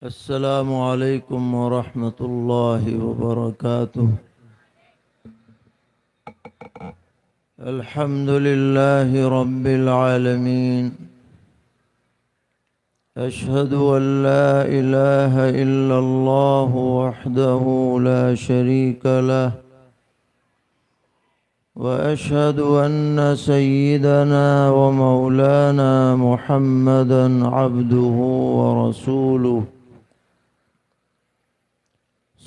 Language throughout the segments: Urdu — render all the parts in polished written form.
السلام عليكم ورحمة الله وبركاته. الحمد لله رب العالمين. أشهد أن لا إله إلا الله وحده لا شريك له، وأشهد أن سيدنا ومولانا محمدًا عبده ورسوله،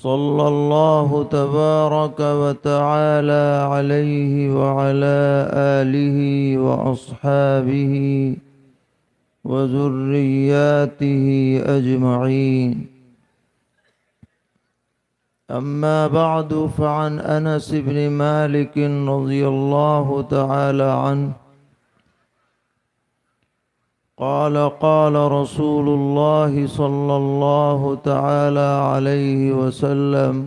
صلى الله تبارك وتعالى عليه وعلى آله وأصحابه وذرياته أجمعين. أما بعد، فعن أنس بن مالك رضي الله تعالى عنه قال قال رسول الله صلى الله تعالى عليه وسلم: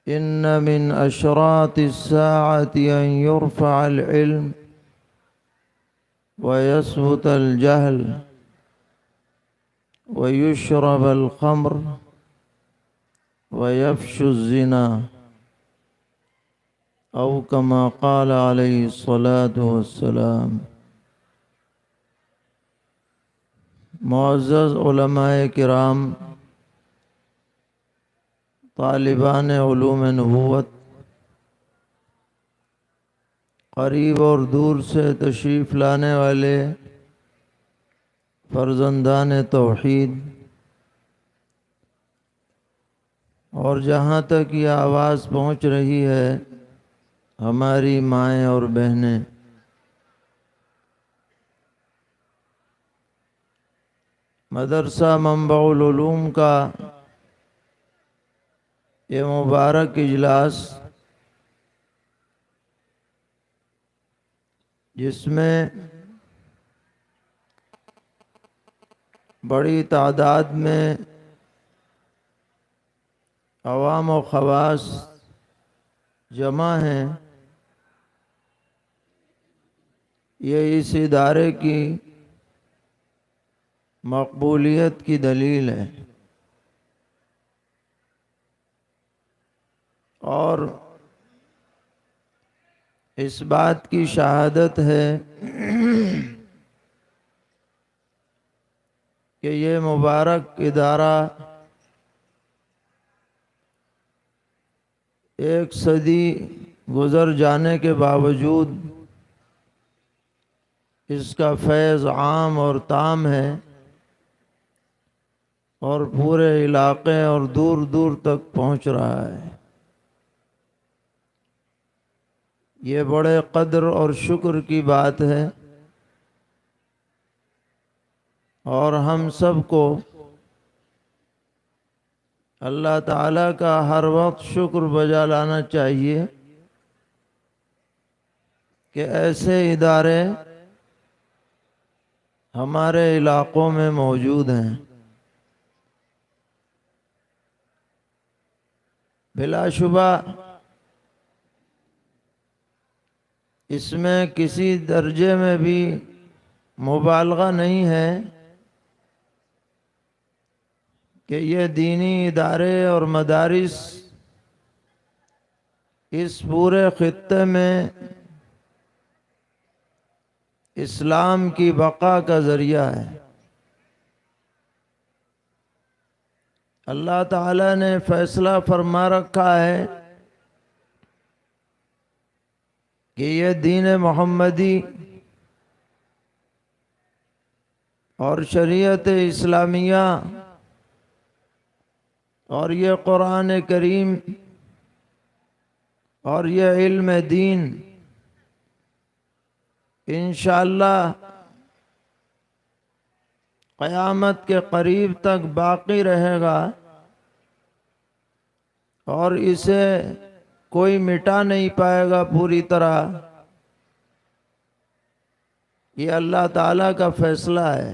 إن من أشراط الساعة أن يرفع العلم ويثبت الجهل ويشرب الخمر ويفشو الزنا، أو كما قال عليه الصلاة والسلام. معزز علماء کرام، طالبان علوم نبوت، قریب اور دور سے تشریف لانے والے فرزندان توحید، اور جہاں تک یہ آواز پہنچ رہی ہے ہماری مائیں اور بہنیں، مدرسہ منبع العلوم کا یہ مبارک اجلاس، جس میں بڑی تعداد میں عوام و خواص جمع ہیں، یہ اس ادارے کی مقبولیت کی دلیل ہے، اور اس بات کی شہادت ہے کہ یہ مبارک ادارہ ایک صدی گزر جانے کے باوجود اس کا فیض عام اور تام ہے، اور پورے علاقے اور دور دور تک پہنچ رہا ہے۔ یہ بڑے قدر اور شکر کی بات ہے، اور ہم سب کو اللہ تعالیٰ کا ہر وقت شکر بجا لانا چاہیے کہ ایسے ادارے ہمارے علاقوں میں موجود ہیں۔ بلا شبہ اس میں کسی درجے میں بھی مبالغہ نہیں ہے کہ یہ دینی ادارے اور مدارس اس پورے خطے میں اسلام کی بقا کا ذریعہ ہے۔ اللہ تعالیٰ نے فیصلہ فرما رکھا ہے کہ یہ دین محمدی اور شریعت اسلامیہ اور یہ قرآن کریم اور یہ علم دین انشاءاللہ قیامت کے قریب تک باقی رہے گا، اور اسے کوئی مٹا نہیں پائے گا پوری طرح۔ یہ اللہ تعالیٰ کا فیصلہ ہے،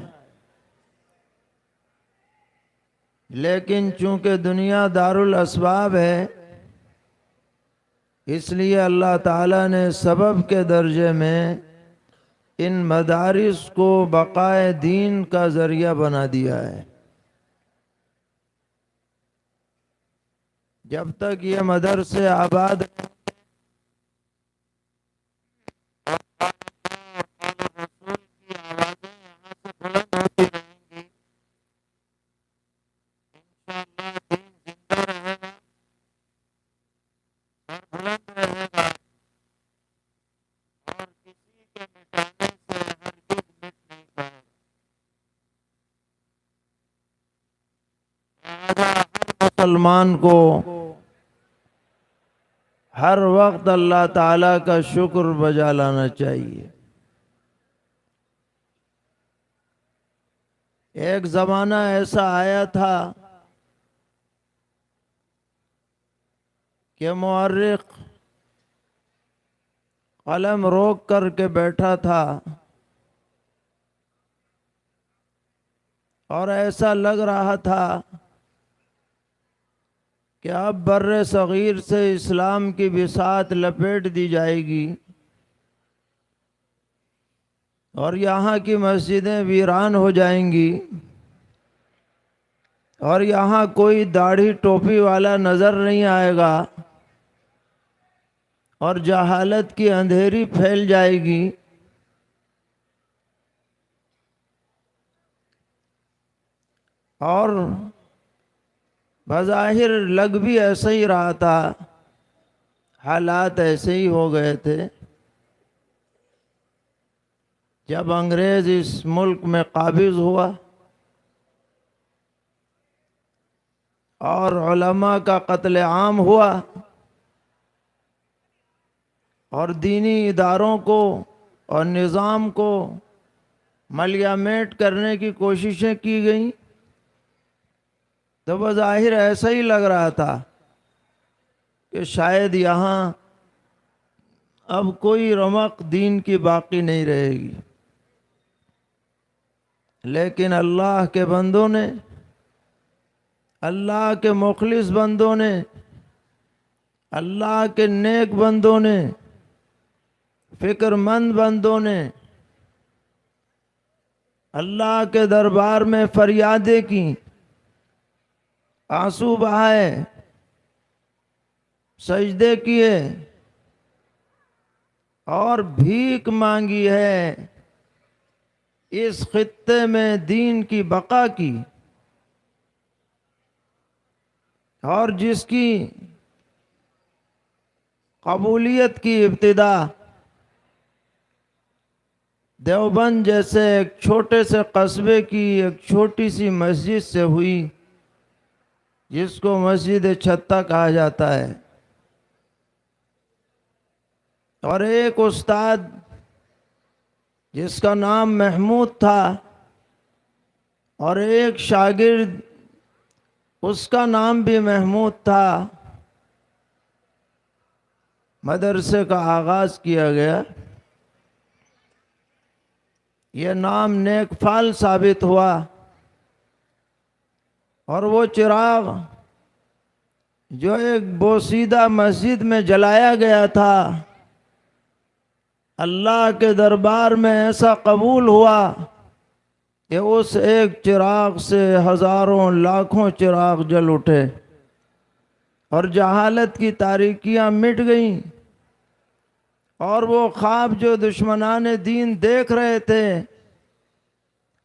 لیکن چونکہ دنیا دار الاسباب ہے، اس لیے اللہ تعالیٰ نے سبب کے درجے میں ان مدارس کو بقائے دین کا ذریعہ بنا دیا ہے۔ جب تک یہ مدرسے آباد مسلمان کو ہر وقت اللہ تعالیٰ کا شکر بجا لانا چاہیے۔ ایک زمانہ ایسا آیا تھا کہ مورخ قلم روک کر کے بیٹھا تھا اور ایسا لگ رہا تھا کہ اب بر صغیر سے اسلام کی بساط لپیٹ دی جائے گی اور یہاں کی مسجدیں ویران ہو جائیں گی اور یہاں کوئی داڑھی ٹوپی والا نظر نہیں آئے گا اور جہالت کی اندھیری پھیل جائے گی۔ اور بظاہر لگ بھی ایسا ہی رہا تھا، حالات ایسے ہی ہو گئے تھے۔ جب انگریز اس ملک میں قابض ہوا اور علماء کا قتل عام ہوا اور دینی اداروں کو اور نظام کو ملیا میٹ کرنے کی کوششیں کی گئیں، تو بظاہر ایسا ہی لگ رہا تھا کہ شاید یہاں اب کوئی رمق دین کی باقی نہیں رہے گی۔ لیکن اللہ کے بندوں نے، اللہ کے مخلص بندوں نے، اللہ کے نیک بندوں نے، فکر مند بندوں نے اللہ کے دربار میں فریادیں کی، آنسو بہائے، سجدے کیے اور بھیک مانگی ہے اس خطے میں دین کی بقا کی، اور جس کی قبولیت کی ابتدا دیوبند جیسے ایک چھوٹے سے قصبے کی ایک چھوٹی سی مسجد سے ہوئی، جس کو مسجد چھتہ کہا جاتا ہے۔ اور ایک استاد جس کا نام محمود تھا اور ایک شاگرد اس کا نام بھی محمود تھا، مدرسے کا آغاز کیا گیا۔ یہ نام نیک فال ثابت ہوا اور وہ چراغ جو ایک بوسیدہ مسجد میں جلایا گیا تھا، اللہ کے دربار میں ایسا قبول ہوا کہ اس ایک چراغ سے ہزاروں لاکھوں چراغ جل اٹھے اور جہالت کی تاریکیاں مٹ گئیں، اور وہ خواب جو دشمنان دین دیکھ رہے تھے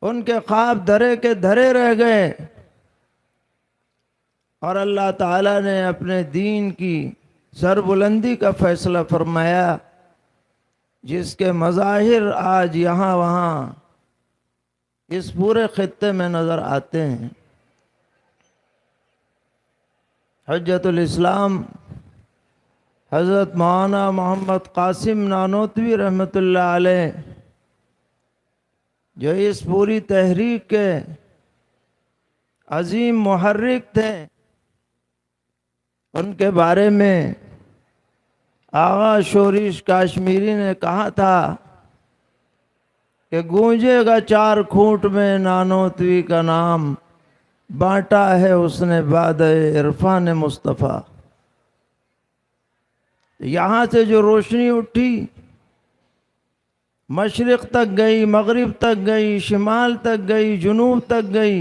ان کے خواب دھرے کے دھرے رہ گئے، اور اللہ تعالیٰ نے اپنے دین کی سربلندی کا فیصلہ فرمایا، جس کے مظاہر آج یہاں وہاں اس پورے خطے میں نظر آتے ہیں۔ حجت الاسلام حضرت مولانا محمد قاسم نانوتوی رحمۃ اللہ علیہ، جو اس پوری تحریک کے عظیم محرک تھے، ان کے بارے میں آغا شورش کاشمیری نے کہا تھا کہ گونجے گا چار کھوٹ میں نانوتوی کا نام، بانٹا ہے اس نے بعد عرفان مصطفیٰ۔ یہاں سے جو روشنی اٹھی مشرق تک گئی، مغرب تک گئی، شمال تک گئی، جنوب تک گئی،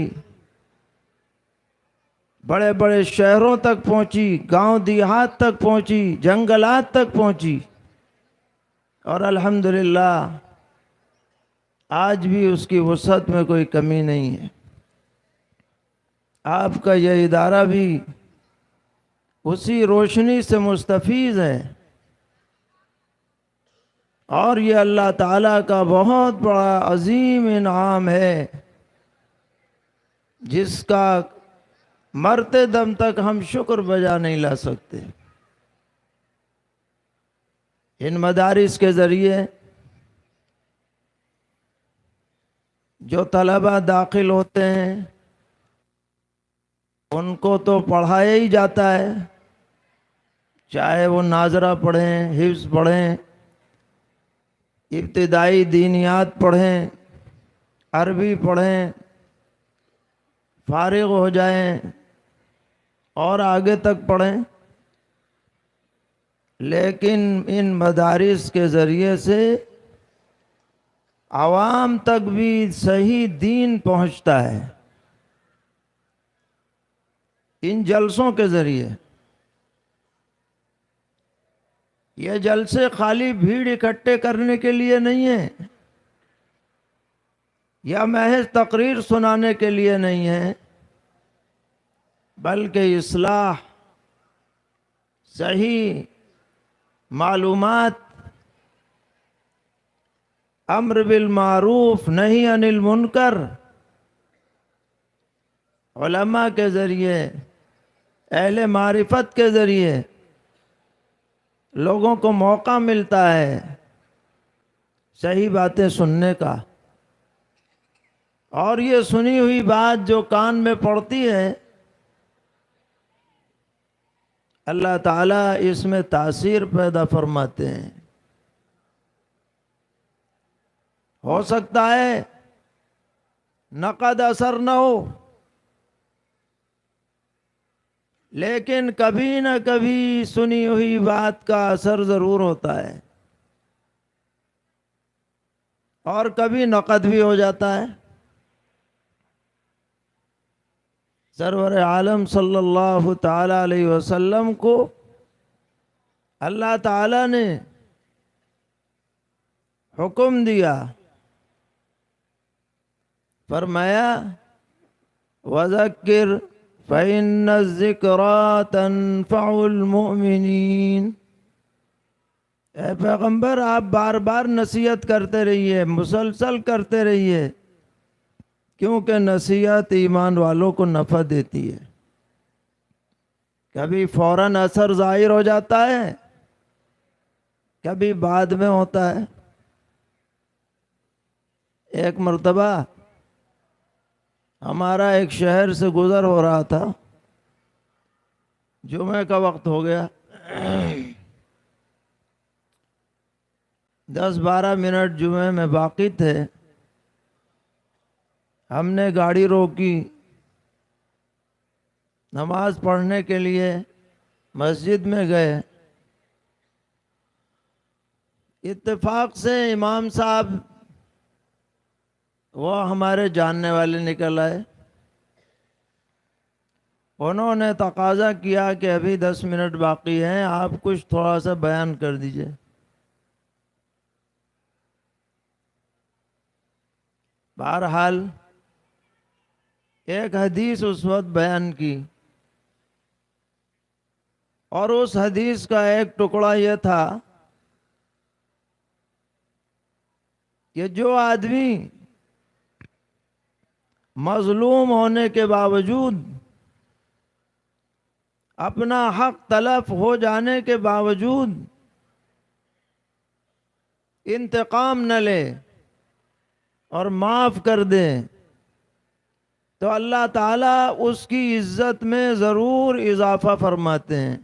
بڑے بڑے شہروں تک پہنچی، گاؤں دیہات تک پہنچی، جنگلات تک پہنچی، اور الحمدللہ آج بھی اس کی وسعت میں کوئی کمی نہیں ہے۔ آپ کا یہ ادارہ بھی اسی روشنی سے مستفیض ہے، اور یہ اللہ تعالیٰ کا بہت بڑا عظیم انعام ہے، جس کا مرتے دم تک ہم شکر بجا نہیں لا سکتے۔ ان مدارس کے ذریعے جو طلبہ داخل ہوتے ہیں ان کو تو پڑھایا ہی جاتا ہے، چاہے وہ ناظرہ پڑھیں، حفظ پڑھیں، ابتدائی دینیات پڑھیں، عربی پڑھیں، فارغ ہو جائیں اور آگے تک پڑھیں، لیکن ان مدارس کے ذریعے سے عوام تک بھی صحیح دین پہنچتا ہے۔ ان جلسوں کے ذریعے، یہ جلسے خالی بھیڑ اکٹھے کرنے کے لیے نہیں ہیں، یا محض تقریر سنانے کے لیے نہیں ہیں، بلکہ اصلاح، صحیح معلومات، امر بالمعروف نہی عن المنکر، علماء کے ذریعے، اہل معرفت کے ذریعے لوگوں کو موقع ملتا ہے صحیح باتیں سننے کا، اور یہ سنی ہوئی بات جو کان میں پڑتی ہے، اللہ تعالیٰ اس میں تاثیر پیدا فرماتے ہیں۔ ہو سکتا ہے نقد اثر نہ ہو، لیکن کبھی نہ کبھی سنی ہوئی بات کا اثر ضرور ہوتا ہے، اور کبھی نقد بھی ہو جاتا ہے۔ سرور عالم صلی اللہ تعالی علیہ وسلم کو اللہ تعالی نے حکم دیا، فرمایا وَذَكِّرْ فَإِنَّ الذِّكْرَىٰ تَنفَعُ الْمُؤْمِنِينَ، اے پیغمبر آپ بار بار نصیحت کرتے رہیے، مسلسل کرتے رہیے، کیونکہ نصیحت ایمان والوں کو نفع دیتی ہے۔ کبھی فوراً اثر ظاہر ہو جاتا ہے، کبھی بعد میں ہوتا ہے۔ ایک مرتبہ ہمارا ایک شہر سے گزر ہو رہا تھا، جمعہ کا وقت ہو گیا، 10-12 منٹ جمعہ میں باقی تھے، ہم نے گاڑی روکی، نماز پڑھنے کے لیے مسجد میں گئے، اتفاق سے امام صاحب وہ ہمارے جاننے والے نکل آئے، انہوں نے تقاضا کیا کہ ابھی 10 منٹ باقی ہیں، آپ کچھ تھوڑا سا بیان کر دیجئے۔ بہرحال ایک حدیث اس وقت بیان کی، اور اس حدیث کا ایک ٹکڑا یہ تھا کہ جو آدمی مظلوم ہونے کے باوجود، اپنا حق تلف ہو جانے کے باوجود انتقام نہ لے اور معاف کر دے، تو اللہ تعالیٰ اس کی عزت میں ضرور اضافہ فرماتے ہیں۔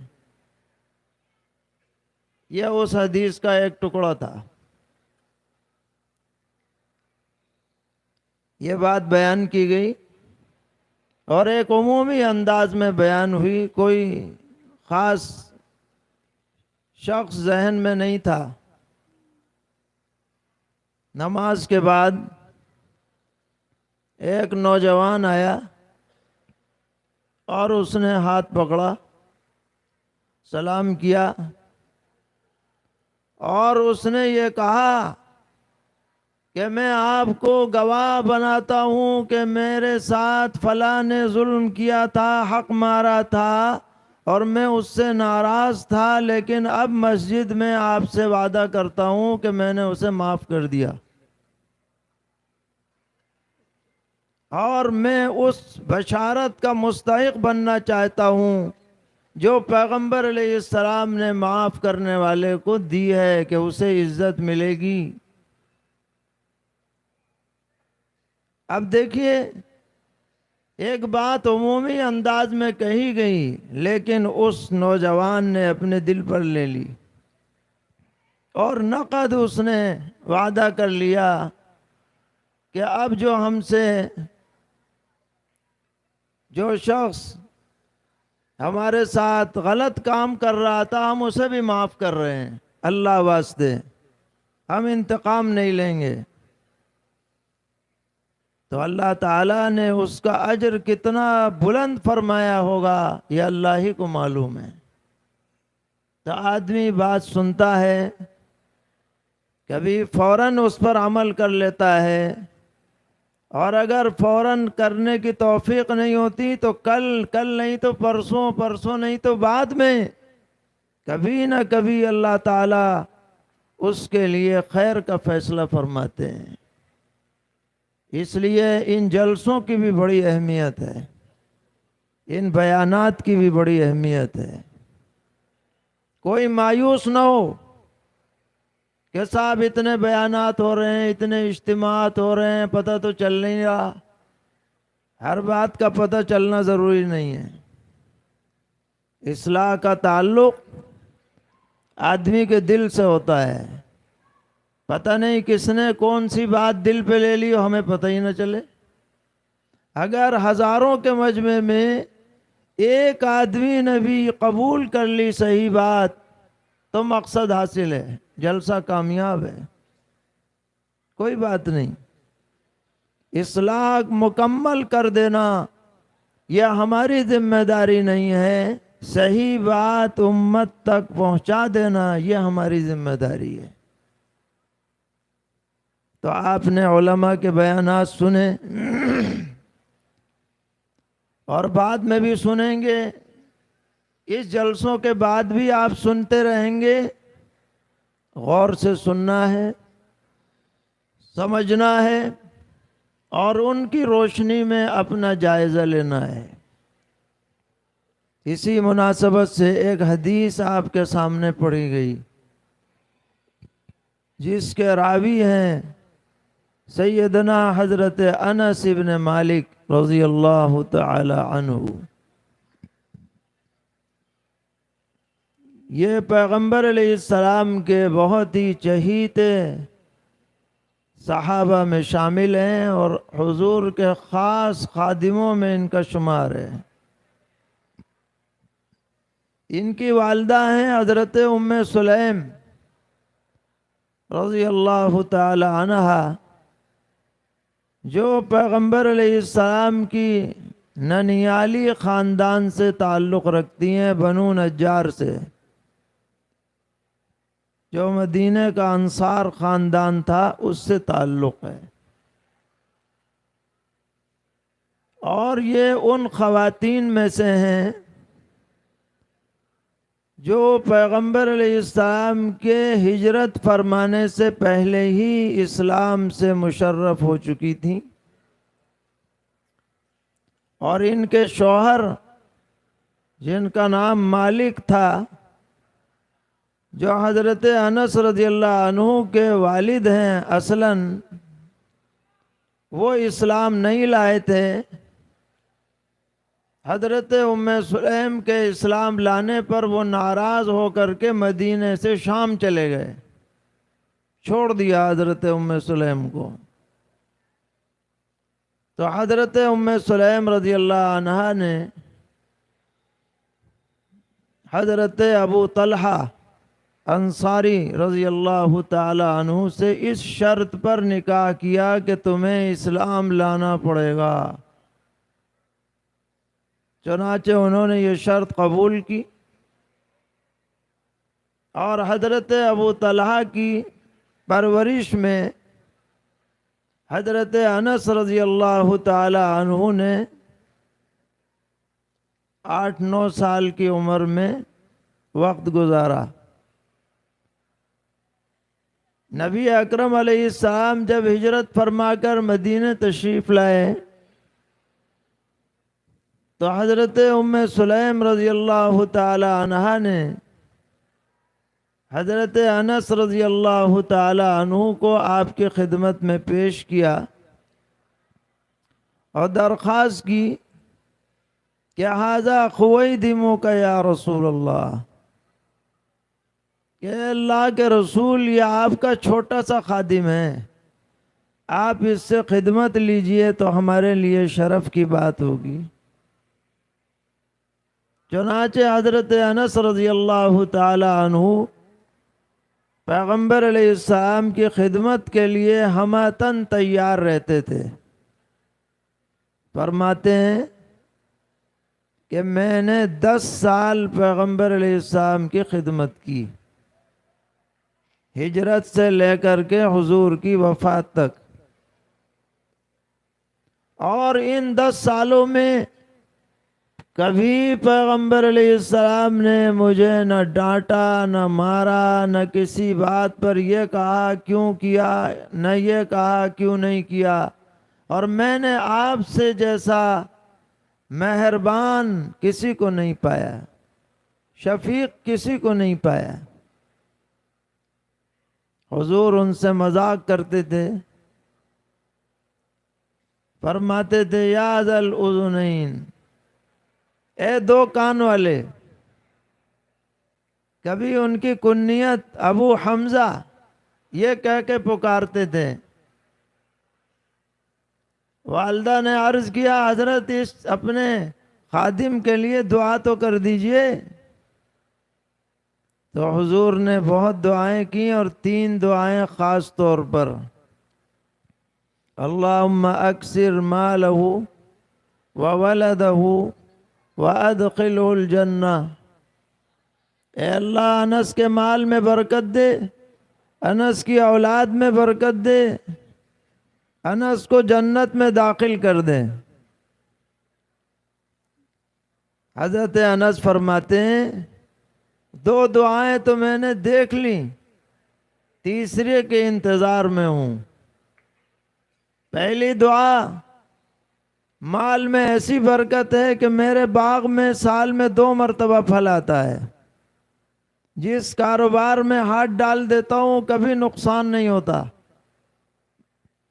یہ اس حدیث کا ایک ٹکڑا تھا۔ یہ بات بیان کی گئی اور ایک عمومی انداز میں بیان ہوئی، کوئی خاص شخص ذہن میں نہیں تھا۔ نماز کے بعد ایک نوجوان آیا اور اس نے ہاتھ پکڑا، سلام کیا، اور اس نے یہ کہا کہ میں آپ کو گواہ بناتا ہوں کہ میرے ساتھ فلاں نے ظلم کیا تھا، حق مارا تھا اور میں اس سے ناراض تھا، لیکن اب مسجد میں آپ سے وعدہ کرتا ہوں کہ میں نے اسے معاف کر دیا، اور میں اس بشارت کا مستحق بننا چاہتا ہوں جو پیغمبر علیہ السلام نے معاف کرنے والے کو دی ہے کہ اسے عزت ملے گی۔ اب دیکھیے، ایک بات عمومی انداز میں کہی گئی لیکن اس نوجوان نے اپنے دل پر لے لی اور نقد اس نے وعدہ کر لیا کہ اب جو ہم سے جو شخص ہمارے ساتھ غلط کام کر رہا تھا ہم اسے بھی معاف کر رہے ہیں، اللہ واسطے ہم انتقام نہیں لیں گے۔ تو اللہ تعالیٰ نے اس کا اجر کتنا بلند فرمایا ہوگا یہ اللہ ہی کو معلوم ہے۔ تو آدمی بات سنتا ہے، کبھی فوراً اس پر عمل کر لیتا ہے، اور اگر فوراً کرنے کی توفیق نہیں ہوتی تو کل نہیں تو پرسوں نہیں تو بعد میں کبھی نہ کبھی اللہ تعالیٰ اس کے لیے خیر کا فیصلہ فرماتے ہیں۔ اس لیے ان جلسوں کی بھی بڑی اہمیت ہے، ان بیانات کی بھی بڑی اہمیت ہے۔ کوئی مایوس نہ ہو کہ صاحب اتنے بیانات ہو رہے ہیں، اتنے اجتماعات ہو رہے ہیں، پتہ تو چل نہیں رہا۔ ہر بات کا پتہ چلنا ضروری نہیں ہے۔ اصلاح کا تعلق آدمی کے دل سے ہوتا ہے۔ پتہ نہیں کس نے کون سی بات دل پہ لے لی ہمیں پتہ ہی نہ چلے۔ اگر ہزاروں کے مجمع میں ایک آدمی نے بھی قبول کر لی صحیح بات تو مقصد حاصل ہے، جلسہ کامیاب ہے، کوئی بات نہیں۔ اصلاح مکمل کر دینا یہ ہماری ذمہ داری نہیں ہے، صحیح بات امت تک پہنچا دینا یہ ہماری ذمہ داری ہے۔ تو آپ نے علماء کے بیانات سنے اور بعد میں بھی سنیں گے، اس جلسوں کے بعد بھی آپ سنتے رہیں گے۔ غور سے سننا ہے، سمجھنا ہے اور ان کی روشنی میں اپنا جائزہ لینا ہے۔ اسی مناسبت سے ایک حدیث آپ کے سامنے پڑھی گئی جس کے راوی ہیں سیدنا حضرت انس بن مالک رضی اللہ تعالی عنہ۔ یہ پیغمبر علیہ السلام کے بہت ہی چہیتے صحابہ میں شامل ہیں اور حضور کے خاص خادموں میں ان کا شمار ہے۔ ان کی والدہ ہیں حضرت ام سلیم رضی اللہ تعالی عنہا، جو پیغمبر علیہ السلام کی ننیالی خاندان سے تعلق رکھتی ہیں، بنو نجار سے، جو مدینہ کا انصار خاندان تھا اس سے تعلق ہے۔ اور یہ ان خواتین میں سے ہیں جو پیغمبر علیہ السلام کے ہجرت فرمانے سے پہلے ہی اسلام سے مشرف ہو چکی تھیں، اور ان کے شوہر جن کا نام مالک تھا، جو حضرت انس رضی اللہ عنہ کے والد ہیں، اصلاً وہ اسلام نہیں لائے تھے۔ حضرت ام سلیم کے اسلام لانے پر وہ ناراض ہو کر کے مدینے سے شام چلے گئے، چھوڑ دیا حضرت ام سلیم کو۔ تو حضرت ام سلیم رضی اللہ عنہا نے حضرت ابو طلحہ انصاری رضی اللہ تعالی عنہ سے اس شرط پر نکاح کیا کہ تمہیں اسلام لانا پڑے گا۔ چنانچہ انہوں نے یہ شرط قبول کی، اور حضرت ابو طلحہ کی پرورش میں حضرت انس رضی اللہ تعالی عنہ نے 8-9 سال کی عمر میں وقت گزارا۔ نبی اکرم علیہ السلام جب ہجرت فرما کر مدینہ تشریف لائے تو حضرت ام سلیم رضی اللہ تعالی عنہا نے حضرت انس رضی اللہ تعالی عنہ کو آپ کی خدمت میں پیش کیا اور درخواست کی کہ ھذا خویدمک یا رسول اللہ، کہ اللہ کے رسول یہ آپ کا چھوٹا سا خادم ہے، آپ اس سے خدمت لیجئے تو ہمارے لیے شرف کی بات ہوگی۔ چنانچہ حضرت انس رضی اللہ تعالی عنہ پیغمبر علیہ السلام کی خدمت کے لیے ہمتاً تیار رہتے تھے۔ فرماتے ہیں کہ میں نے 10 سال پیغمبر علیہ السلام کی خدمت کی، ہجرت سے لے کر کے حضور کی وفات تک، اور ان 10 سالوں میں کبھی پیغمبر علیہ السلام نے مجھے نہ ڈانٹا، نہ مارا، نہ کسی بات پر یہ کہا کیوں کیا، نہ یہ کہا کیوں نہیں کیا، اور میں نے آپ سے جیسا مہربان کسی کو نہیں پایا، شفیق کسی کو نہیں پایا۔ حضور ان سے مذاق کرتے تھے، فرماتے تھے یا ذا الاذنین، اے 2 کان والے۔ کبھی ان کی کنیت ابو حمزہ یہ کہہ کے پکارتے تھے۔ والدہ نے عرض کیا حضرت اس اپنے خادم کے لیے دعا تو کر دیجئے، تو حضور نے بہت دعائیں کی، اور 3 دعائیں خاص طور پر، اللہم اکثر مالہ وولدہ وَأَدْخِلْهُ الْجَنَّةِ، اے اللہ انس کے مال میں برکت دے، انس کی اولاد میں برکت دے، انس کو جنت میں داخل کر دے۔ حضرت انس فرماتے ہیں 2 دعائیں تو میں نے دیکھ لی، تیسرے کے انتظار میں ہوں۔ پہلی دعا، مال میں ایسی برکت ہے کہ میرے باغ میں سال میں 2 مرتبہ پھل آتا ہے، جس کاروبار میں ہاتھ ڈال دیتا ہوں کبھی نقصان نہیں ہوتا،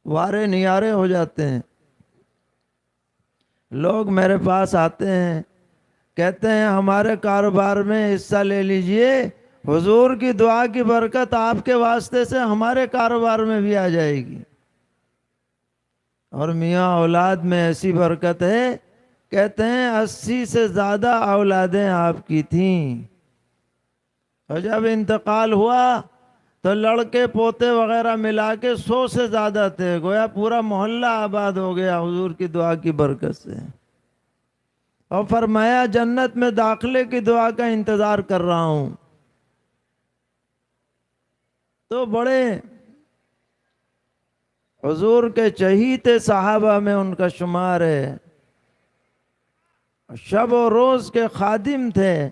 وارے نیارے ہو جاتے ہیں۔ لوگ میرے پاس آتے ہیں، کہتے ہیں ہمارے کاروبار میں حصہ لے لیجئے، حضور کی دعا کی برکت آپ کے واسطے سے ہمارے کاروبار میں بھی آ جائے گی۔ اور میاں اولاد میں ایسی برکت ہے، کہتے ہیں 80 سے زیادہ اولادیں آپ کی تھیں، اور جب انتقال ہوا تو لڑکے پوتے وغیرہ ملا کے 100 سے زیادہ تھے، گویا پورا محلہ آباد ہو گیا حضور کی دعا کی برکت سے۔ اور فرمایا جنت میں داخلے کی دعا کا انتظار کر رہا ہوں۔ تو بڑے حضور کے چہیتے صحابہ میں ان کا شمار ہے، شب و روز کے خادم تھے،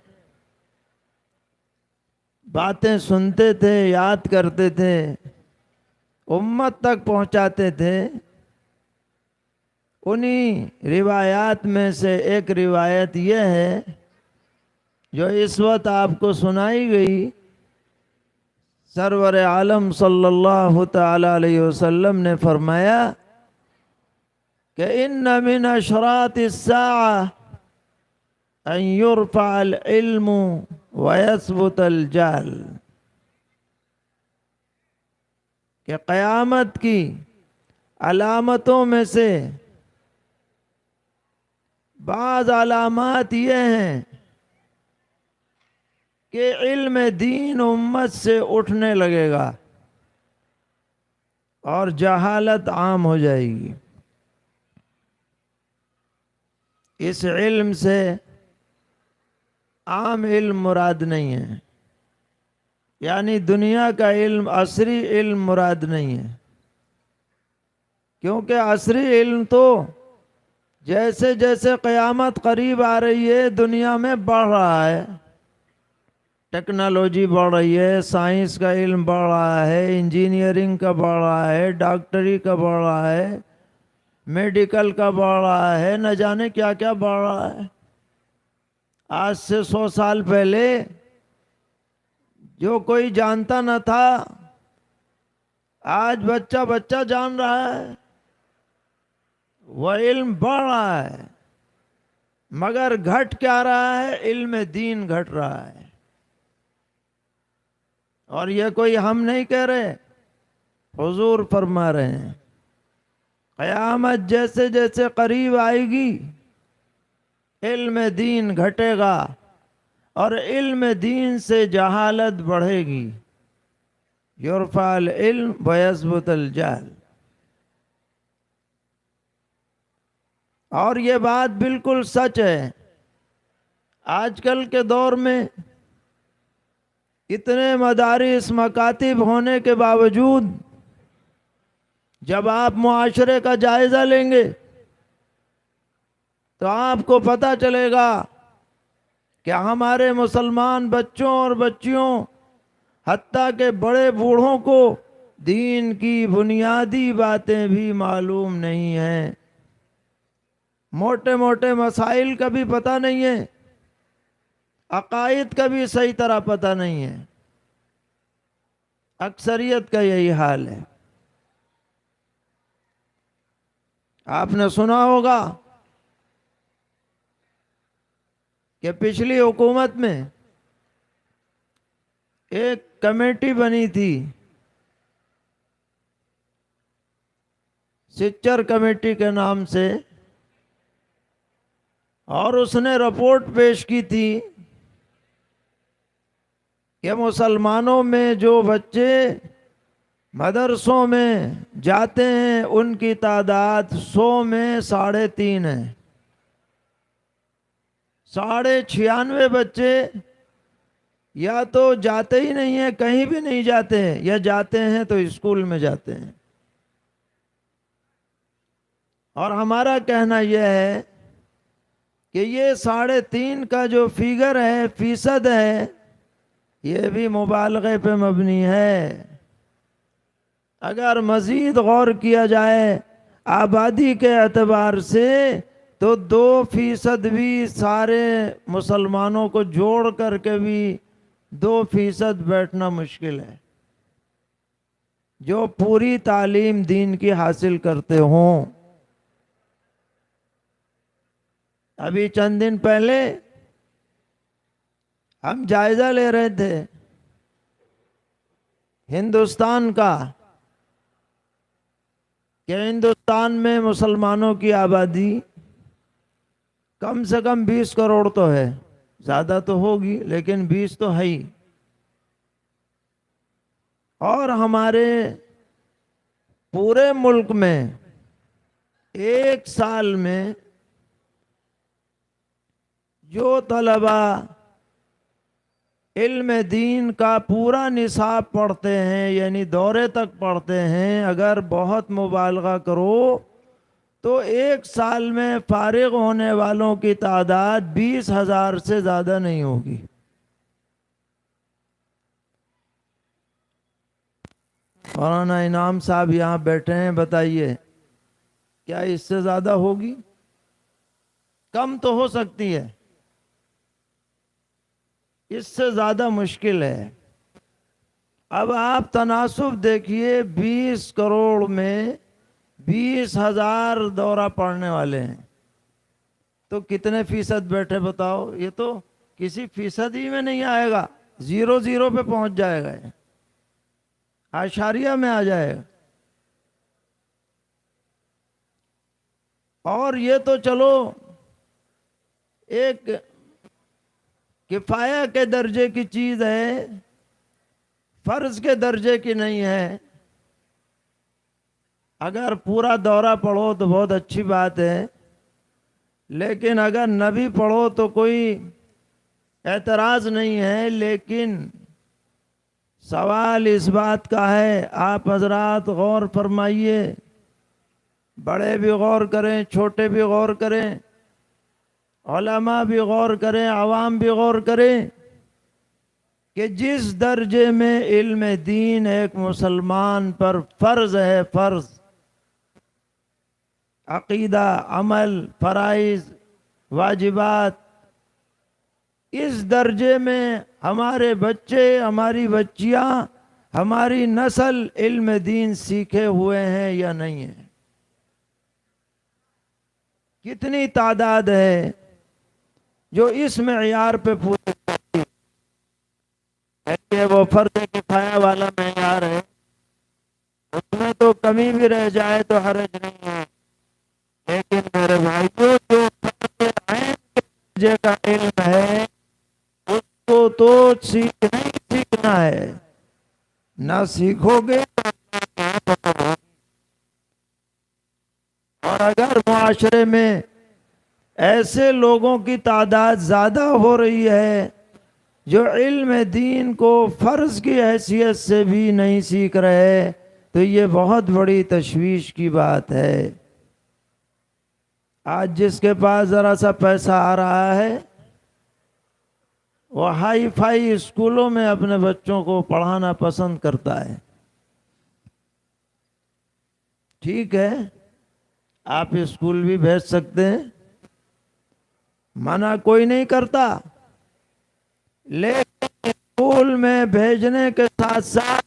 باتیں سنتے تھے، یاد کرتے تھے، امت تک پہنچاتے تھے۔ انہی روایات میں سے ایک روایت یہ ہے جو اس وقت آپ کو سنائی گئی۔ سرور عالم صلی اللہ تعالی علیہ وسلم نے فرمایا کہ ان من اشراط الساعہ ان یرفع العلم ویثبت الجہل، کہ قیامت کی علامتوں میں سے بعض علامات یہ ہیں کہ علم دین امت سے اٹھنے لگے گا اور جہالت عام ہو جائے گی۔ اس علم سے عام علم مراد نہیں ہے، یعنی دنیا کا علم، عصری علم مراد نہیں ہے، کیونکہ عصری علم تو جیسے جیسے قیامت قریب آ رہی ہے دنیا میں بڑھ رہا ہے، ٹیکنالوجی بڑھ رہی ہے، سائنس کا علم بڑھ رہا ہے، انجینئرنگ کا بڑھ رہا ہے، ڈاکٹری کا بڑھ رہا ہے، میڈیکل کا بڑھ رہا ہے، نہ جانے کیا کیا بڑھ رہا ہے۔ آج سے 100 سال پہلے جو کوئی جانتا نہ تھا، آج بچہ بچہ جان رہا ہے، وہ علم بڑھ رہا ہے، مگر گھٹ کیا رہا ہے؟ علم دین گھٹ رہا ہے۔ اور یہ کوئی ہم نہیں کہہ رہے، حضور فرما رہے ہیں، قیامت جیسے جیسے قریب آئے گی علم دین گھٹے گا اور علم دین سے جہالت بڑھے گی۔ یرفع العلم ویثبت الجہل۔ اور یہ بات بالکل سچ ہے۔ آج کل کے دور میں اتنے مدارس مکاتب ہونے کے باوجود جب آپ معاشرے کا جائزہ لیں گے تو آپ کو پتہ چلے گا کہ ہمارے مسلمان بچوں اور بچیوں، حتیٰ کہ بڑے بوڑھوں کو دین کی بنیادی باتیں بھی معلوم نہیں ہیں، موٹے موٹے مسائل کا بھی پتہ نہیں ہے، عقائد کا بھی صحیح طرح پتہ نہیں ہے۔ اکثریت کا یہی حال ہے۔ آپ نے سنا ہوگا کہ پچھلی حکومت میں ایک کمیٹی بنی تھی، سچر کمیٹی کے نام سے، اور اس نے رپورٹ پیش کی تھی کہ مسلمانوں میں جو بچے مدرسوں میں جاتے ہیں ان کی تعداد 100 میں 3.5 ہے۔ 96 بچے یا تو جاتے ہی نہیں ہیں، کہیں بھی نہیں جاتے ہیں، یا جاتے ہیں تو اسکول میں جاتے ہیں۔ اور ہمارا کہنا یہ ہے کہ یہ 3.5 کا جو فیگر ہے، فیصد ہے، یہ بھی مبالغے پہ مبنی ہے۔ اگر مزید غور کیا جائے آبادی کے اعتبار سے تو 2% بھی سارے مسلمانوں کو جوڑ کر کے بھی 2% بیٹھنا مشکل ہے جو پوری تعلیم دین کی حاصل کرتے ہوں۔ ابھی چند دن پہلے ہم جائزہ لے رہے تھے ہندوستان کا، کہ ہندوستان میں مسلمانوں کی آبادی کم سے کم 20 کروڑ تو ہے، زیادہ تو ہوگی لیکن 20 تو ہے ہی۔ اور ہمارے پورے ملک میں ایک سال میں جو طلبہ علم دین کا پورا نصاب پڑھتے ہیں، یعنی دورے تک پڑھتے ہیں، اگر بہت مبالغہ کرو تو ایک سال میں فارغ ہونے والوں کی تعداد 20,000 سے زیادہ نہیں ہوگی۔ مولانا انعام صاحب یہاں بیٹھے ہیں، بتائیے کیا اس سے زیادہ ہوگی؟ کم تو ہو سکتی ہے، اس سے زیادہ مشکل ہے۔ اب آپ تناسب دیکھیے، 20 کروڑ میں 20,000 دورہ پڑھنے والے ہیں تو کتنے فیصد بیٹھے بتاؤ؟ یہ تو کسی فیصد ہی میں نہیں آئے گا، 0 پہ پہنچ جائے گا، اشاریہ میں آ جائے گا۔ اور یہ تو چلو ایک کفایہ کے درجے کی چیز ہے، فرض کے درجے کی نہیں ہے۔ اگر پورا دورہ پڑھو تو بہت اچھی بات ہے، لیکن اگر نہ بھی پڑھو تو کوئی اعتراض نہیں ہے، لیکن سوال اس بات کا ہے، آپ حضرات غور فرمائیے، بڑے بھی غور کریں، چھوٹے بھی غور کریں، علماء بھی غور کریں، عوام بھی غور کریں، کہ جس درجے میں علم دین ایک مسلمان پر فرض ہے، فرض، عقیدہ، عمل، فرائض، واجبات، اس درجے میں ہمارے بچے، ہماری بچیاں، ہماری نسل علم دین سیکھے ہوئے ہیں یا نہیں ہیں؟ کتنی تعداد ہے جو اس معیار پہ پورے ہے کہ وہ فرض کفایہ والا معیار ہے، اس میں تو کمی بھی رہ جائے تو حرج نہیں ہے، لیکن میرے بھائیوں جو فرض عین کے درجے کا علم ہے اس کو تو نہیں سیکھنا ہے، نہ سیکھو گے تو اللہ کی پتہ ہوگی۔ اور اگر معاشرے میں ایسے لوگوں کی تعداد زیادہ ہو رہی ہے جو علم دین کو فرض کی حیثیت سے بھی نہیں سیکھ رہے، تو یہ بہت بڑی تشویش کی بات ہے۔ آج جس کے پاس ذرا سا پیسہ آ رہا ہے وہ ہائی فائی اسکولوں میں اپنے بچوں کو پڑھانا پسند کرتا ہے۔ ٹھیک ہے، آپ اسکول بھی بھیج سکتے ہیں، منع کوئی نہیں کرتا، لیکن اسکول میں بھیجنے کے ساتھ ساتھ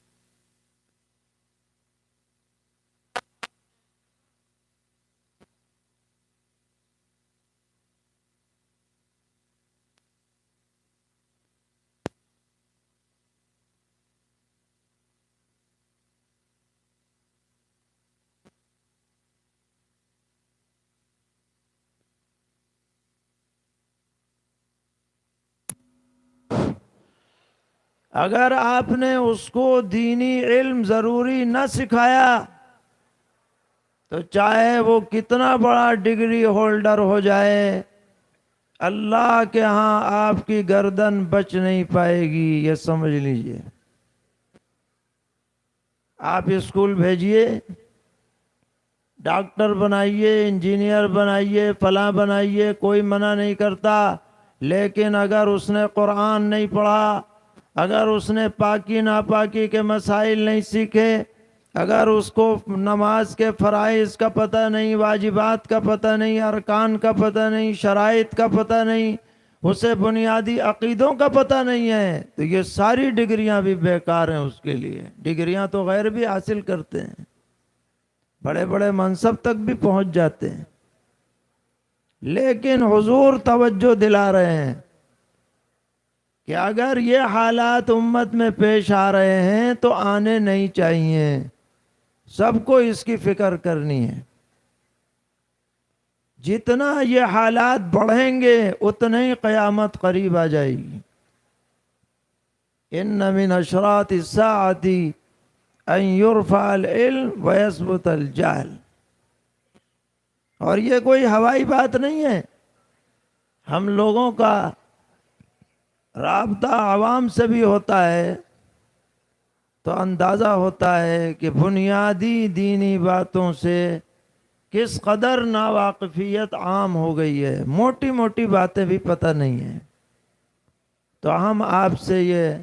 اگر آپ نے اس کو دینی علم ضروری نہ سکھایا تو چاہے وہ کتنا بڑا ڈگری ہولڈر ہو جائے، اللہ کے ہاں آپ کی گردن بچ نہیں پائے گی، یہ سمجھ لیجئے۔ آپ اسکول بھیجئے، ڈاکٹر بنائیے، انجینئر بنائیے، فلاں بنائیے، کوئی منع نہیں کرتا، لیکن اگر اس نے قرآن نہیں پڑھا، اگر اس نے پاکی ناپاکی کے مسائل نہیں سیکھے، اگر اس کو نماز کے فرائض کا پتہ نہیں، واجبات کا پتہ نہیں، ارکان کا پتہ نہیں، شرائط کا پتہ نہیں، اسے بنیادی عقیدوں کا پتہ نہیں ہے، تو یہ ساری ڈگریاں بھی بیکار ہیں اس کے لیے۔ ڈگریاں تو غیر بھی حاصل کرتے ہیں، بڑے بڑے منصب تک بھی پہنچ جاتے ہیں، لیکن حضور توجہ دلا رہے ہیں کہ اگر یہ حالات امت میں پیش آ رہے ہیں تو آنے نہیں چاہیے، سب کو اس کی فکر کرنی ہے۔ جتنا یہ حالات بڑھیں گے اتنا ہی قیامت قریب آ جائے گی۔ ان من اشراط الساعۃ ان یرفع العلم ویثبت الجہل، اور یہ کوئی ہوائی بات نہیں ہے، ہم لوگوں کا رابطہ عوام سے بھی ہوتا ہے تو اندازہ ہوتا ہے کہ بنیادی دینی باتوں سے کس قدر ناواقفیت عام ہو گئی ہے، موٹی موٹی باتیں بھی پتہ نہیں ہیں۔ تو ہم آپ سے یہ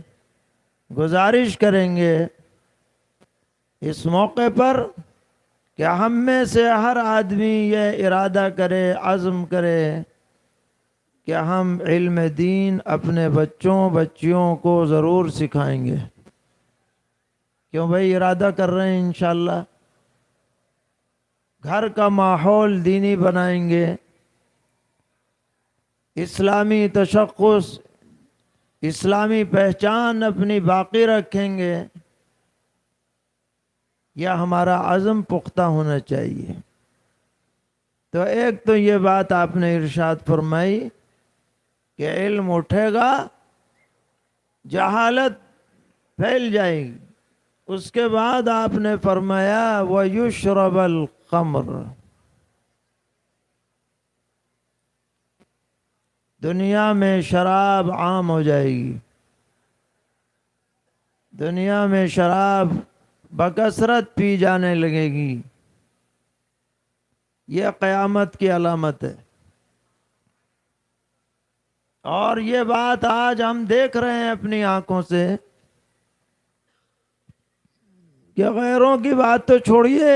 گزارش کریں گے اس موقع پر کہ ہم میں سے ہر آدمی یہ ارادہ کرے، عزم کرے کہ ہم علم دین اپنے بچوں بچیوں کو ضرور سکھائیں گے۔ کیوں بھائی، ارادہ کر رہے ہیں انشاءاللہ؟ گھر کا ماحول دینی بنائیں گے، اسلامی تشخص، اسلامی پہچان اپنی باقی رکھیں گے، یا ہمارا عزم پختہ ہونا چاہیے۔ تو ایک تو یہ بات آپ نے ارشاد فرمائی کہ علم اٹھے گا جہالت پھیل جائے گی۔ اس کے بعد آپ نے فرمایا وَيُشْرَبَ الْخَمْرُ، دنیا میں شراب عام ہو جائے گی، دنیا میں شراب بکثرت پی جانے لگے گی، یہ قیامت کی علامت ہے۔ اور یہ بات آج ہم دیکھ رہے ہیں اپنی آنکھوں سے کہ غیروں کی بات تو چھوڑیے،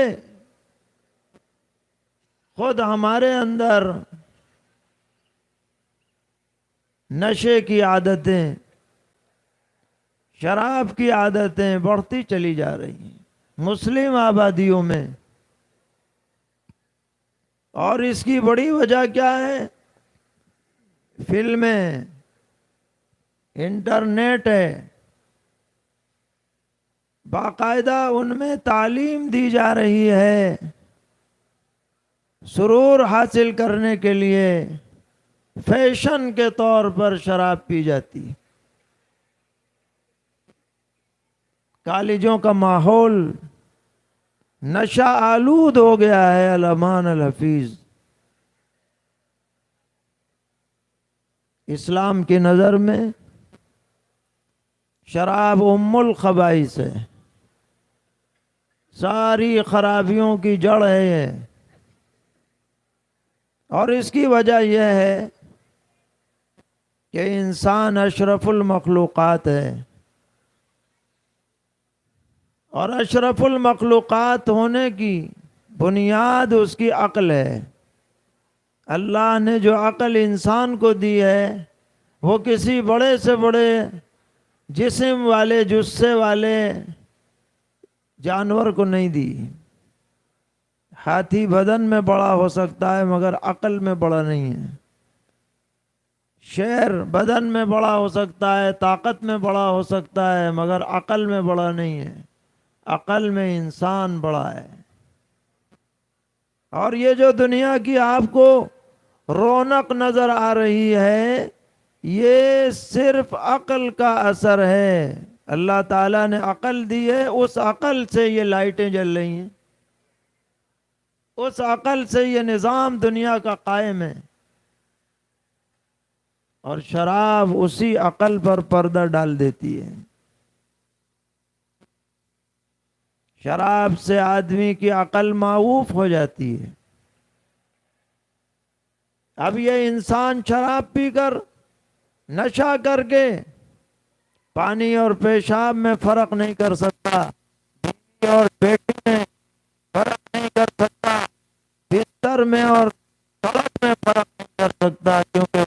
خود ہمارے اندر نشے کی عادتیں، شراب کی عادتیں بڑھتی چلی جا رہی ہیں مسلم آبادیوں میں۔ اور اس کی بڑی وجہ کیا ہے؟ فلمیں، انٹرنیٹ ہے، باقاعدہ ان میں تعلیم دی جا رہی ہے، سرور حاصل کرنے کے لیے فیشن کے طور پر شراب پی جاتی ہے۔ کالجوں کا ماحول نشہ آلود ہو گیا ہے۔ الامان الحفیظ، اسلام کی نظر میں شراب ام الخبائث ہے، ساری خرابیوں کی جڑ ہے یہ۔ اور اس کی وجہ یہ ہے کہ انسان اشرف المخلوقات ہے، اور اشرف المخلوقات ہونے کی بنیاد اس کی عقل ہے۔ اللہ نے جو عقل انسان کو دی ہے وہ کسی بڑے سے بڑے جسم والے، جثے والے جانور کو نہیں دی۔ ہاتھی بدن میں بڑا ہو سکتا ہے مگر عقل میں بڑا نہیں ہے۔ شیر بدن میں بڑا ہو سکتا ہے، طاقت میں بڑا ہو سکتا ہے، مگر عقل میں بڑا نہیں ہے۔ عقل میں انسان بڑا ہے۔ اور یہ جو دنیا کی آپ کو رونق نظر آ رہی ہے، یہ صرف عقل کا اثر ہے۔ اللہ تعالیٰ نے عقل دی ہے، اس عقل سے یہ لائٹیں جل رہی ہیں، اس عقل سے یہ نظام دنیا کا قائم ہے۔ اور شراب اسی عقل پر پردہ ڈال دیتی ہے۔ شراب سے آدمی کی عقل معوف ہو جاتی ہے۔ اب یہ انسان شراب پی کر، نشہ کر کے پانی اور پیشاب میں فرق نہیں کر سکتا، بیوی اور بیٹی میں فرق نہیں کر سکتا، بستر میں اور سڑک میں فرق نہیں کر سکتا، کیونکہ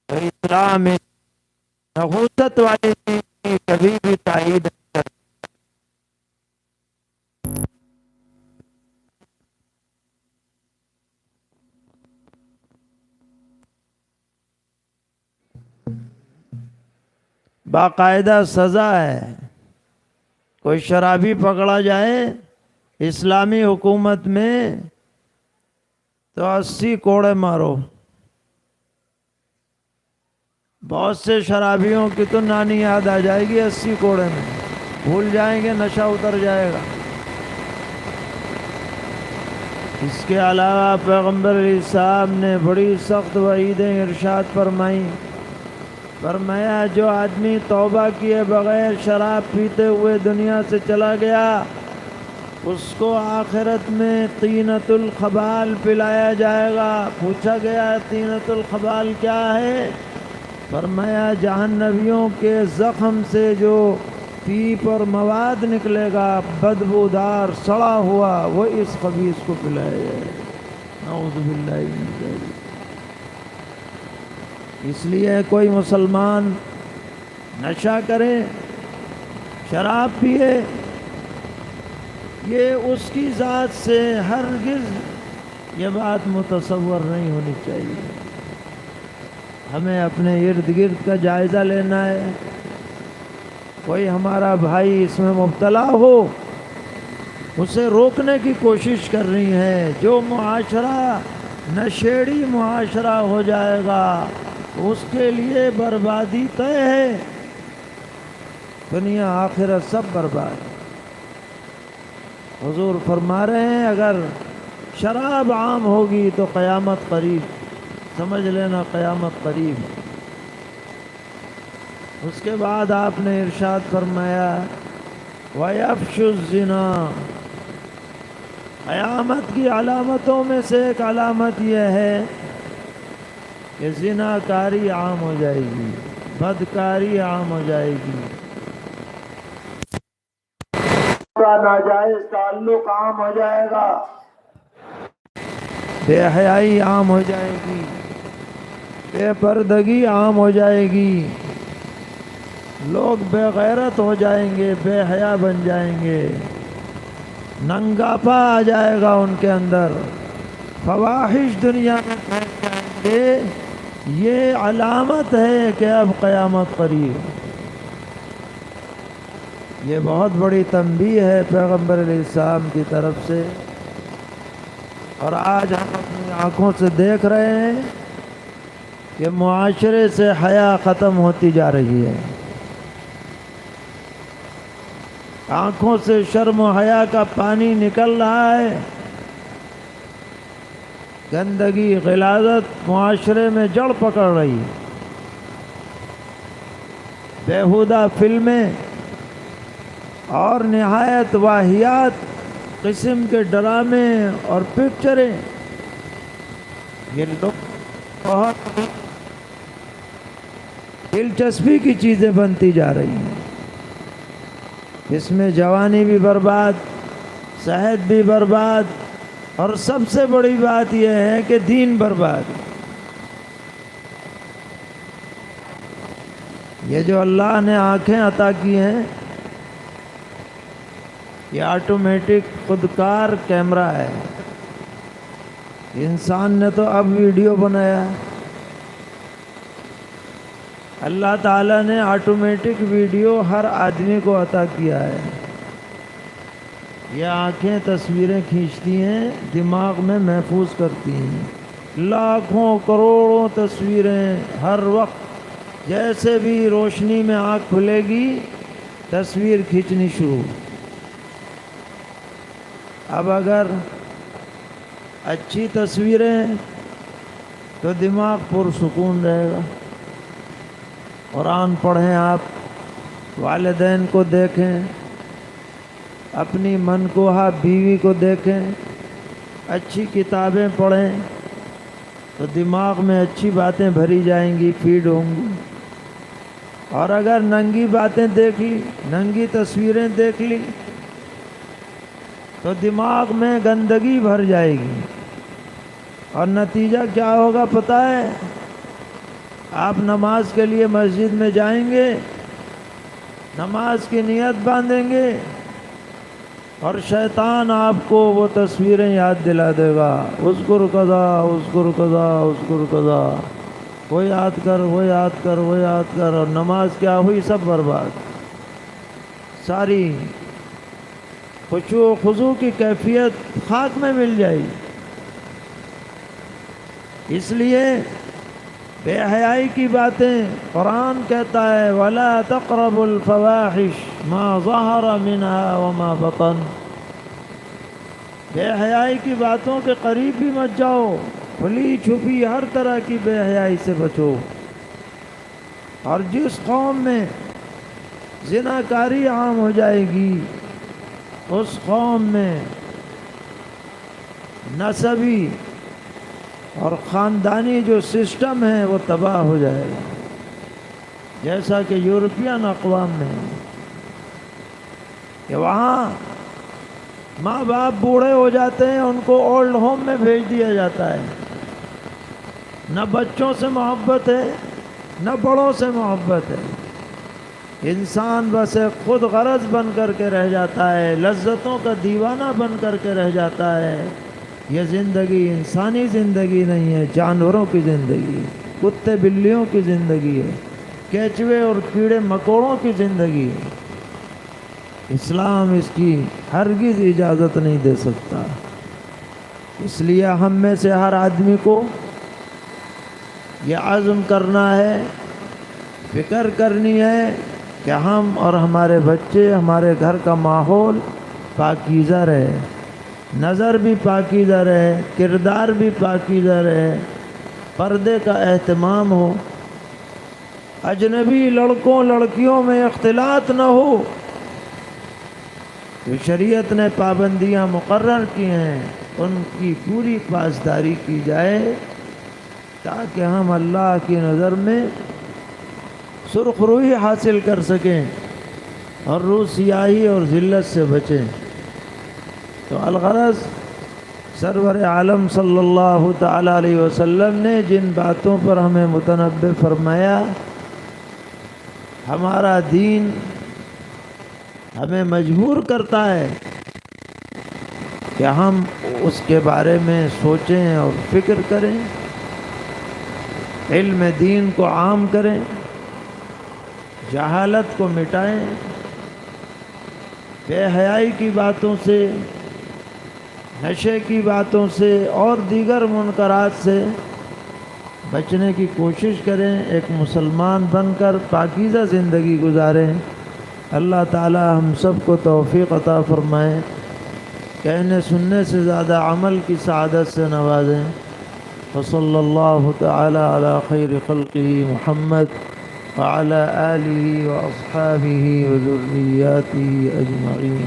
اسلام میں نحوست والی چیز کی کبھی بھی تائید نہیں کرتا۔ باقاعدہ سزا ہے۔ کوئی شرابی پکڑا جائے اسلامی حکومت میں تو 80 کوڑے مارو۔ بہت سے شرابیوں کی تو نانی یاد آ جائے گی 80 کوڑے میں، بھول جائیں گے، نشہ اتر جائے گا۔ اس کے علاوہ پیغمبر علیہ السلام نے بڑی سخت وعیدیں ارشاد فرمائیں۔ فرمایا جو آدمی توبہ کیے بغیر شراب پیتے ہوئے دنیا سے چلا گیا، اس کو آخرت میں طینۃ الخبال پلایا جائے گا۔ پوچھا گیا طینۃ الخبال کیا ہے؟ فرمایا جہنمیوں کے زخم سے جو پیپ اور مواد نکلے گا بدبودار سڑا ہوا، وہ اس خبیث کو پلایا جائے گا۔ نعوذ باللہ من ذلک۔ اس لیے کوئی مسلمان نشہ کرے، شراب پیے، یہ اس کی ذات سے ہرگز یہ بات متصور نہیں ہونی چاہیے۔ ہمیں اپنے ارد گرد کا جائزہ لینا ہے۔ کوئی ہمارا بھائی اس میں مبتلا ہو، اسے روکنے کی کوشش کر رہی ہے۔ جو معاشرہ نشیڑی معاشرہ ہو جائے گا، اس کے لیے بربادی طے ہے، دنیا آخرت سب برباد۔ حضور فرما رہے ہیں اگر شراب عام ہوگی تو قیامت قریب، سمجھ لینا قیامت قریب۔ اس کے بعد آپ نے ارشاد فرمایا وَيَفْشُ الزِّنَا، قیامت کی علامتوں میں سے ایک علامت یہ ہے کہ زنا کاری عام ہو جائے گی، بدکاری عام ہو جائے گی، ناجائز تعلق عام ہو جائے گا، بے حیائی عام ہو جائے گی، بے پردگی عام ہو جائے گی، لوگ بے غیرت ہو جائیں گے، بے حیا بن جائیں گے، ننگاپا آ جائے گا ان کے اندر، فواحش دنیا میں پھیل جائیں گے۔ یہ علامت ہے کہ اب قیامت قریب۔ یہ بہت بڑی تنبیہ ہے پیغمبر علیہ السلام کی طرف سے، اور آج ہم اپنی آنکھوں سے دیکھ رہے ہیں کہ معاشرے سے حیا ختم ہوتی جا رہی ہے، آنکھوں سے شرم و حیا کا پانی نکل رہا ہے، گندگی غلاظت معاشرے میں جڑ پکڑ رہی ہے، بیہودہ فلمیں اور نہایت واہیات قسم کے ڈرامے اور پکچریں، یہ لوگ بہت دلچسپی کی چیزیں بنتی جا رہی ہیں، اس میں جوانی بھی برباد، صحت بھی برباد، اور سب سے بڑی بات یہ ہے کہ دین برباد۔ یہ جو اللہ نے آنکھیں عطا کی ہیں، یہ آٹومیٹک خودکار کیمرہ ہے، انسان نے تو اب ویڈیو بنایا، اللہ تعالیٰ نے آٹومیٹک ویڈیو ہر آدمی کو عطا کیا ہے۔ یہ آنکھیں تصویریں کھینچتی ہیں، دماغ میں محفوظ کرتی ہیں، لاکھوں کروڑوں تصویریں ہر وقت، جیسے بھی روشنی میں آنکھ کھلے گی تصویر کھینچنی شروع۔ اب اگر اچھی تصویریں تو دماغ پرسکون رہے گا۔ قرآن پڑھیں، آپ والدین کو دیکھیں، اپنی منکوحہ بیوی کو دیکھیں، اچھی کتابیں پڑھیں تو دماغ میں اچھی باتیں بھری جائیں گی، فیڈ ہوں گی۔ اور اگر ننگی باتیں دیکھ لی، ننگی تصویریں دیکھ لی تو دماغ میں گندگی بھر جائے گی، اور نتیجہ کیا ہوگا پتہ ہے؟ آپ نماز کے لیے مسجد میں جائیں گے، نماز کی نیت باندھیں گے، اور شیطان آپ کو وہ تصویریں یاد دلا دے گا، اذکر قضا اذکر قضا اذکر قضا، وہ یاد کر، وہ یاد کر، وہ یاد کر، اور نماز کیا ہوئی؟ سب برباد، ساری خشوع و خضوع کی کیفیت خاک میں مل جائے گی۔ اس لیے بے حیائی کی باتیں قرآن کہتا ہے وَلَا تَقْرَبُوا الْفَوَاحِشَ مَا ظَهَرَ مِنْهَا وَمَا بَطَنَ، بے حیائی کی باتوں کے قریب بھی مت جاؤ، کھلی چھپی ہر طرح کی بے حیائی سے بچو۔ اور جس قوم میں زناکاری عام ہو جائے گی، اس قوم میں نسبی اور خاندانی جو سسٹم ہے وہ تباہ ہو جائے گا، جیسا کہ یورپین اقوام میں ہے کہ وہاں ماں باپ بوڑھے ہو جاتے ہیں، ان کو اولڈ ہوم میں بھیج دیا جاتا ہے، نہ بچوں سے محبت ہے نہ بڑوں سے محبت ہے، انسان بس ایک خود غرض بن کر کے رہ جاتا ہے، لذتوں کا دیوانہ بن کر کے رہ جاتا ہے۔ یہ زندگی انسانی زندگی نہیں ہے، جانوروں کی زندگی ہے، کتے بلیوں کی زندگی ہے، کیچوے اور کیڑے مکوڑوں کی زندگی ہے۔ اسلام اس کی ہرگز اجازت نہیں دے سکتا۔ اس لیے ہم میں سے ہر آدمی کو یہ عزم کرنا ہے، فکر کرنی ہے کہ ہم اور ہمارے بچے، ہمارے گھر کا ماحول پاکیزہ رہے، نظر بھی پاکیزہ رہے، کردار بھی پاکیزہ رہے، پردے کا اہتمام ہو، اجنبی لڑکوں لڑکیوں میں اختلاط نہ ہو، جو شریعت نے پابندیاں مقرر کی ہیں ان کی پوری پاسداری کی جائے، تاکہ ہم اللہ کی نظر میں سرخ روئی حاصل کر سکیں اور روح سیاہی اور ذلت سے بچیں۔ تو الغرض سرور عالم صلی اللہ تعالی علیہ وسلم نے جن باتوں پر ہمیں متنبہ فرمایا، ہمارا دین ہمیں مجبور کرتا ہے کہ ہم اس کے بارے میں سوچیں اور فکر کریں، علم دین کو عام کریں، جہالت کو مٹائیں، بے حیائی کی باتوں سے، نشے کی باتوں سے اور دیگر منکرات سے بچنے کی کوشش کریں، ایک مسلمان بن کر پاکیزہ زندگی گزاریں۔ اللہ تعالی ہم سب کو توفیق عطا فرمائے، کہنے سننے سے زیادہ عمل کی سعادت سے نوازیں۔ وصلی اللہ تعالی علی خیر خلقہ محمد وعلی آلہ واصحابہ وذریاتہ اجمعین۔